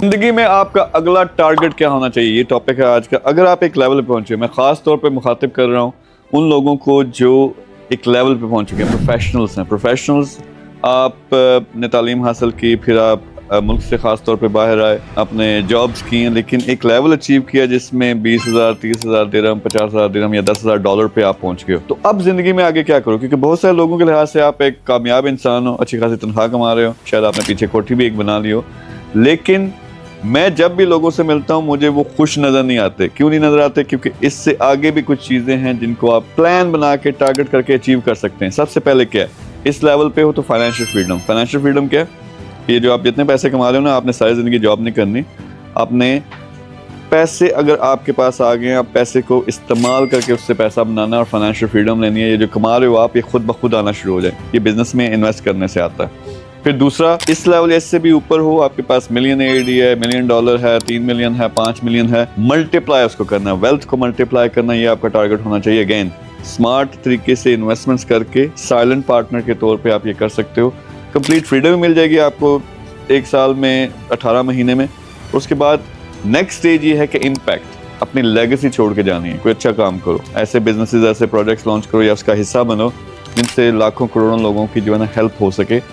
जिंदगी में आपका अगला टारगेट क्या होना चाहिए, ये टॉपिक है आज का। अगर आप एक लेवल पे पहुंचे, मैं खास तौर पे मुखातिब कर रहा हूँ उन लोगों को जो एक लेवल पे पहुंच चुके हैं, प्रोफेशनल्स हैं। प्रोफेशनल्स, आप ने तालीम हासिल की, फिर आप मुल्क से खास तौर पे बाहर आए, आपने जॉब्स की हैं, लेकिन एक लेवल अचीव किया जिसमें 20,000 30,000 दिरहम, 50,000 दिरहम या 10,000 डॉलर पे आप पहुंच गए हो। तो अब जिंदगी में आगे क्या करो, क्योंकि बहुत सारे लोगों के लिहाज से आप एक कामयाब इंसान हो, अच्छी खासी तनख्वाह कमा रहे हो, शायद आपने पीछे कोठी भी एक बना ली हो, लेकिन मैं जब भी लोगों से मिलता हूं मुझे वो खुश नजर नहीं आते। क्यों नहीं नजर आते? क्योंकि इससे आगे भी कुछ चीजें हैं जिनको आप प्लान बना के टारगेट करके अचीव कर सकते हैं। सबसे पहले क्या है, इस लेवल पे हो तो फाइनेंशियल फ्रीडम। फाइनेंशियल फ्रीडम क्या है? ये जो आप जितने पैसे कमा रहे हो ना, आपने सारी जिंदगी जॉब नहीं करनी। आपने पैसे अगर आपके पास आ गए, आप पैसे को इस्तेमाल करके उससे पैसा बनाना और फाइनेंशियल फ्रीडम लेनी है। ये जो कमा रहे हो आप, ये खुद ब खुद आना शुरू हो जाए। ये बिजनेस में इन्वेस्ट करने से आता है। फिर दूसरा, इस लेवल इससे भी ऊपर हो, आपके पास मिलियन एडी है, मिलियन डॉलर है, 3 मिलियन है, 5 मिलियन है, मल्टीप्लाई उसको करना है, वेल्थ को मल्टीप्लाई करना, ये आपका टारगेट होना चाहिए। अगेन, स्मार्ट तरीके से इन्वेस्टमेंट्स करके साइलेंट पार्टनर के तौर पे आप ये कर सकते हो। कंप्लीट फ्रीडम मिल जाएगी आपको 1 साल में, 18 महीने में। उसके बाद नेक्स्ट स्टेज ये है कि इम्पैक्ट, अपनी लेगेसी छोड़ के जानी है। कोई अच्छा काम करो, ऐसे बिजनेसेस, ऐसे प्रोजेक्ट्स लॉन्च करो या उसका हिस्सा बनो जिनसे लाखों करोड़ों लोगों की जो है ना हेल्प हो सके।